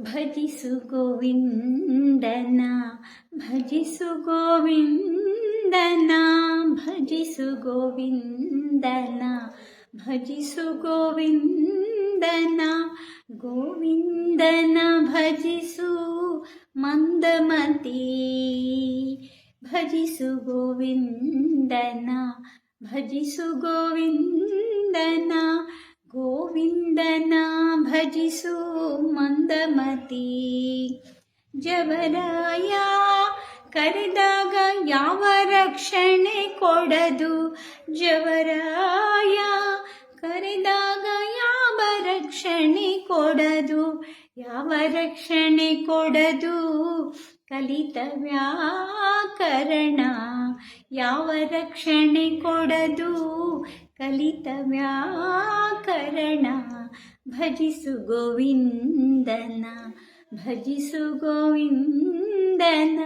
ಭಜಿಸು ಗೋವಿಂದನ, ಭಜಿಸು ಗೋವಿಂದನ, ಭಜಿಸು ಗೋವಿಂದನ, ಭಜಿಸು ಗೋವಿಂದನ, ಗೋವಿಂದನ ಭಜಿಸು ಮಂದಮತಿ. ಭಜಿಸು ಗೋವಿಂದನ, ಭಜಿಸು ಗೋವಿಂದನ, ಗೋವಿಂದನ ಭಜಿಸು ಮಂದಮತಿ. ಜವರಾಯ ಕರೆದಾಗ ಯಾವ ರಕ್ಷಣೆ ಕೊಡದು, ಜವರಾಯ ಕರೆದಾಗ ಯಾವ ರಕ್ಷಣೆ ಕೊಡದು, ಯಾವ ರಕ್ಷಣೆ ಕೊಡದು ಕಲಿತ ವ್ಯಾಕರಣ, ಯಾವ ರಕ್ಷಣೆ ಕೊಡದು ಕಲಿತ ವ್ಯಾಕರಣ. ಭಜಿಸು ಗೋವಿಂದನ, ಭಜಿಸು ಗೋವಿಂದನ,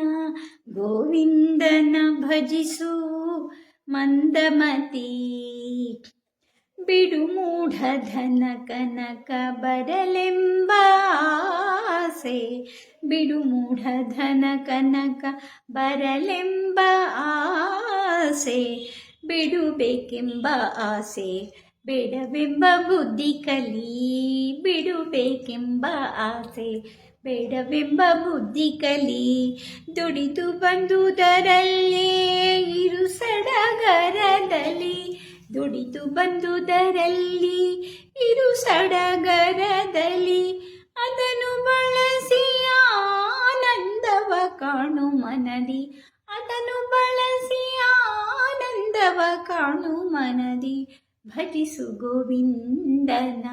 ಗೋವಿಂದನ ಭಜಿಸು ಮಂದಮತಿ. ಬಿಡು ಮೂಢಧನ ಕನಕ ಬರಲೆಂಬ ಆಸೆ, ಬಿಡು ಮೂಢಧನ ಕನಕ ಬರಲೆಂಬ ಆಸೆ, ಬಿಡುಬೇಕೆಂಬ ಆಸೆ ಬೇಡವೆಂಬ ಬುದ್ಧಿ ಕಲಿ, ಬಿಡುಬೇಕೆಂಬ ಆಸೆ ಬೇಡವೆಂಬ ಬುದ್ಧಿ ಕಲಿ. ದುಡಿದು ಬಂದುದರಲ್ಲೇ ಇರು ಸಡಗರದಲ್ಲಿ, ದುಡಿದು ಬಂದುದರಲ್ಲಿ ಇರು ಸಡಗರದಲ್ಲಿ, ಅದನ್ನು ಬಳಸಿ ಆನಂದವ ಕಾಣು ಮನದಿ, ಅದನ್ನು ಬಳಸಿ ಆನಂದವ ಕಾಣು ಮನದಿ. ಭಜಿಸು ಗೋವಿಂದನ,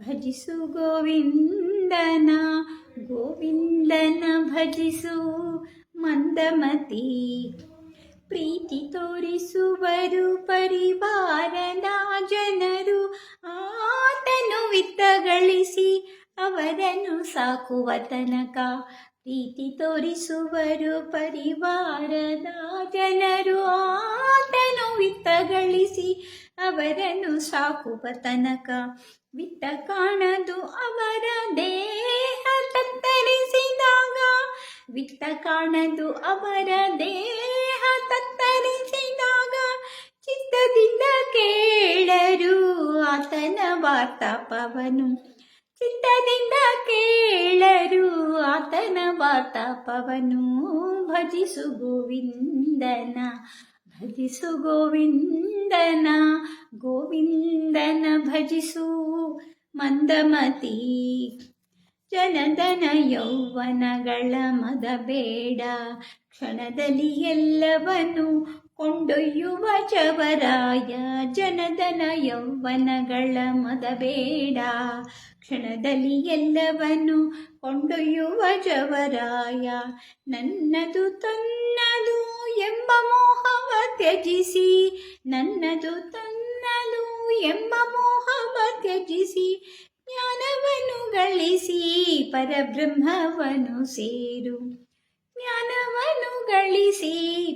ಭಜಿಸು ಗೋವಿಂದನ, ಗೋವಿಂದನ ಭಜಿಸು ಮಂದಮತಿ. ಪ್ರೀತಿ ತೋರಿಸುವರು ಪರಿವಾರದ ಜನರು, ಆತನು ವಿತ್ತ ಗಳಿಸಿ ಅವರನ್ನು ಸಾಕುವ ತನಕ. ಪ್ರೀತಿ ತೋರಿಸುವರು ಪರಿವಾರದ ಜನರು, ಆತನು ವಿತ್ತ ಗಳಿಸಿ ಅವರನ್ನು ಸಾಕುವ ತನಕ. ವಿತ್ತ ಕಾಣದು ಅವರ ದೇಹ ತತ್ತರಿಸಿದಾಗ, ವಿತ್ತ ಕಾಣದು ಅವರ ದೇಹ ತತ್ತರಿಸಿದಾಗ, ಚಿತ್ತದಿಂದ ಕೇಳರು ಆತನ ವಾರ್ತಾಪವನು, ಚಿತ್ತದಿಂದ ಕೇಳರು ಆತನ ವಾರ್ತಾಪವನು. ಭಜಿಸು ಗೋವಿಂದನ, ಭಜಿಸು ಗೋವಿಂದನ, ಗೋವಿಂದನ ಭಜಿಸು ಮಂದಮತಿ. ಜನಧನ ಯೌವನಗಳ ಮದ ಬೇಡ, ಕ್ಷಣದಲ್ಲಿ ಎಲ್ಲವನ್ನು ಕೊಂಡೊಯ್ಯುವ ಜವರಾಯ. ಜನಧನ ಯೌವನಗಳ ಮದ ಬೇಡ, ಕ್ಷಣದಲ್ಲಿ ಎಲ್ಲವನ್ನು ಕೊಂಡೊಯ್ಯುವ ಜವರಾಯ. ನನ್ನದು ತನ್ನದು ಎಂಬ ಮೋಹವ ತ್ಯಜಿಸಿ, ನನ್ನದು ತನ್ನದು ಎಂಬ ಮೋಹವ ತ್ಯಜಿಸಿ, ಜ್ಞಾನವನ್ನು ಗಳಿಸಿ ಪರಬ್ರಹ್ಮವನ್ನು ಸೇರು, ಜ್ಞಾನವನ್ನು ಗಳಿಸಿ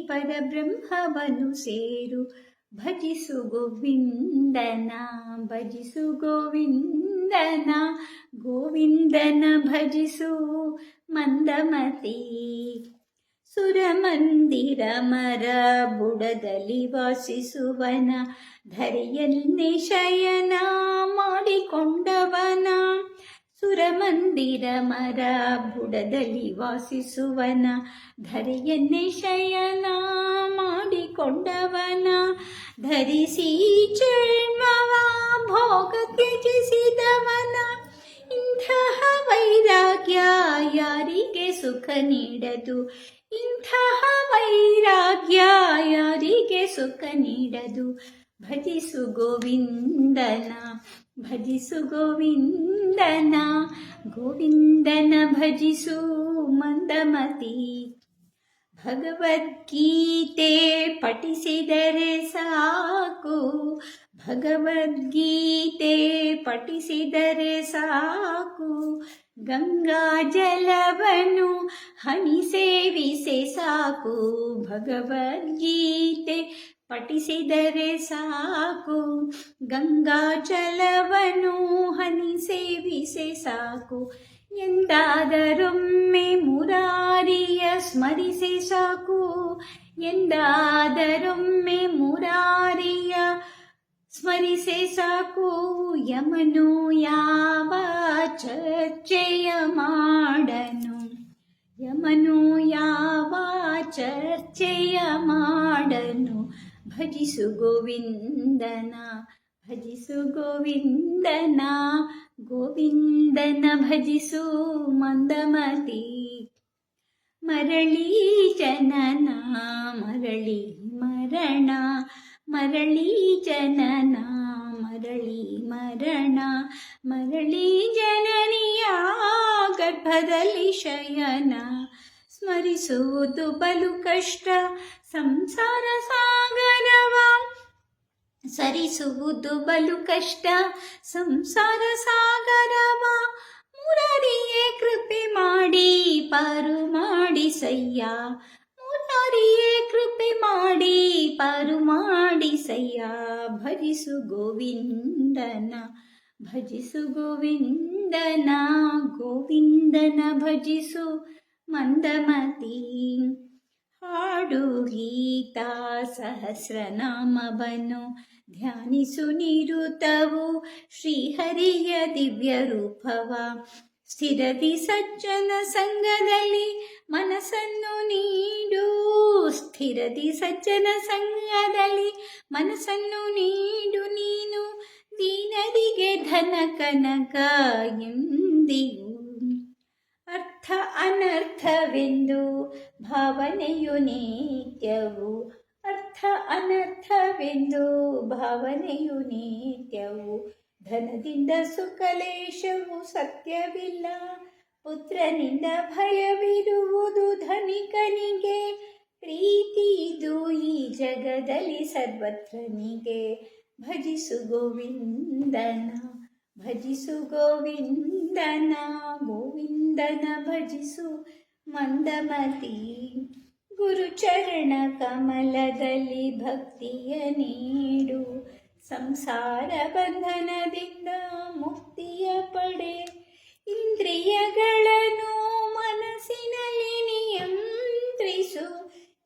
ಪರಬ್ರಹ್ಮವನ್ನು ಸೇರು. ಭಜಿಸು ಗೋವಿಂದನ, ಭಜಿಸು ಗೋವಿಂದನ, ಗೋವಿಂದನ ಭಜಿಸು ಮಂದಮತಿ. ಸುರಮಂದಿರ ಮರ ಬುಡದಲ್ಲಿ ವಾಸಿಸುವನ, ಧರೆಯನ್ನೇ ಶಯನ ಮಾಡಿಕೊಂಡವನ. ಸುರಮಂದಿರ ಮರ ಬುಡದಲ್ಲಿ ವಾಸಿಸುವನ, ಧರೆಯನ್ನೇ ಶಯನ ಮಾಡಿಕೊಂಡವನ. ಧರಿಸಿ ಜನ್ಮವ ಭೋಗ ತ್ಯಜಿಸಿದವನ, ಇಂತಹ ವೈರಾಗ್ಯ ಯಾರಿಗೆ ಸುಖ ನೀಡದು, ಇಂತಹ ವೈರಾಗ್ಯ ಯಾರಿಗೆ ಸುಖ ನೀಡದು. ಭಜಿಸು ಗೋವಿಂದನ, ಭಜಿಸು ಗೋವಿಂದನ, ಗೋವಿಂದನ ಭಜಿಸು ಮಂದಮತಿ. ಭಗವದ್ಗೀತೆ ಪಠಿಸಿದರೆ ಸಾಕು, ಭಗವದ್ಗೀತೆ ಪಠಿಸಿದರೆ ಸಾಕು, ಗಂಗಾ ಜಲವನ್ನು ಹನಿ ಸೇವಿಸೆ ಸಾಕು. ಭಗವದ್ಗೀತೆ ಪಠಿಸಿದರೆ ಸಾಕು, ಗಂಗಾಜಲವನ್ನು ಹನಿ ಸೇವಿಸೆ ಸಾಕು. ಎಂದಾದರೊಮ್ಮೆ ಮುರಾರಿಯ ಸ್ಮರಿಸೆ ಸಾಕು, ಎಂದಾದರೊಮ್ಮೆ ಮುರಾರಿಯ ಸ್ಮರಿಸೆ ಸಾಕು. ಯಮನು ಯಾವ ಚರ್ಚೆಯ ಮಾಡನು, ಯಮನು ಯಾವ ಚರ್ಚೆಯ ಮಾಡನು. ಭಜಿಸು ಗೋವಿಂದನ, ಭಜಿಸು ಗೋವಿಂದನ, ಗೋವಿಂದನ ಭಜಿಸು ಮಂದಮತಿ. ಮರಳಿ ಜನನ ಮರಳಿ ಮರಣ, ಮರಳಿ ಜನನ ಮರಳಿ ಮರಣ. ಮರಳಿ ಜನನಿಯ ಗರ್ಭದಲ್ಲಿ ಶಯನ, ಸ್ಮರಿಸುವುದು ಬಲು ಕಷ್ಟ ಸಂಸಾರ ಸಾಗರವ. ಸರಿಸುವುದು ಬಲು ಕಷ್ಟ ಸಂಸಾರ ಸಾಗರವ. ಮುರಾರಿಯೇ ಕೃಪೆ ಮಾಡಿ ಪಾರು ಮಾಡಿಸಯ್ಯ, ಮುರಾರಿಯೇ ಕೃಪೆ ಮಾಡಿ ಪಾರು ಮಾಡಿಸಯ್ಯ. ಭಜಿಸು ಗೋವಿಂದನ, ಭಜಿಸು ಗೋವಿಂದನ, ಗೋವಿಂದನ ಭಜಿಸು ಮಂದಮತಿ. ಹಾಡು ಗೀತಾ ಸಹಸ್ರನಾಮವನ್ನು ಧ್ಯಾನಿಸು ನಿರುತವು ಶ್ರೀಹರಿಯ ದಿವ್ಯ ರೂಪವ. ಸ್ಥಿರದಿ ಸಜ್ಜನ ಸಂಗದಲ್ಲಿ ಮನಸ್ಸನ್ನು ನೀಡು, ಸ್ಥಿರದಿ ಸಜ್ಜನ ಸಂಗದಲ್ಲಿ ಮನಸ್ಸನ್ನು ನೀಡು. ನೀನು ದೀನರಿಗೆ ಧನ ಕನಕ ಎಂದಿಗೂ ಅರ್ಥ ಅನರ್ಥವೆಂದು ಭಾವನೆಯು ನಿತ್ಯವು, ಅರ್ಥ ಅನರ್ಥವೆಂದು ಭಾವನೆಯು ನಿತ್ಯವು. ಧನದಿಂದ ಸುಖಲೇಶವು ಸತ್ಯವಿಲ್ಲ, ಪುತ್ರನಿಂದ ಭಯವಿರುವುದು ಧನಿಕನಿಗೆ. ಪ್ರೀತಿ ಇದು ಈ ಜಗದಲ್ಲಿ ಸರ್ವತ್ರನಿಗೆ. ಭಜಿಸು ಗೋವಿಂದನ, ಭಜಿಸು ಗೋವಿಂದನ, ಗೋವಿಂದನ ಭಜಿಸು ಮಂದಮತಿ. ಗುರುಚರಣ ಕಮಲದಲ್ಲಿ ಭಕ್ತಿಯ ನೀಡು, ಸಂಸಾರ ಬಂಧನದಿಂದ ಮುಕ್ತಿಯ ಪಡೆ. ಇಂದ್ರಿಯಗಳನ್ನು ಮನಸ್ಸಿನಲ್ಲಿ ನಿಯಂತ್ರಿಸು,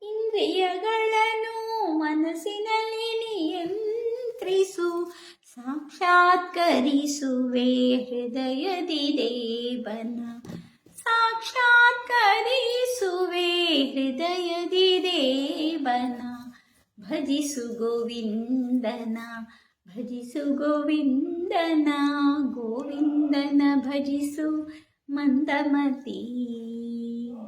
ಇಂದ್ರಿಯಗಳನ್ನು ಮನಸ್ಸಿನಲ್ಲಿ ನಿಯಂತ್ರಿಸು. ಸಾಕ್ಷಾತ್ಕರಿಸುವೆ ಹೃದಯದಿ ದೇವನ, ಸಾಕ್ಷಾತ್ಕರಿಸುವೆ ಹೃದಯದಿ ದೇವನ. ಭಜಿಸು ಗೋವಿಂದನ, ಭಜಿಸು ಗೋವಿಂದನ, ಗೋವಿಂದನ ಭಜಿಸು ಮಂದಮತಿ.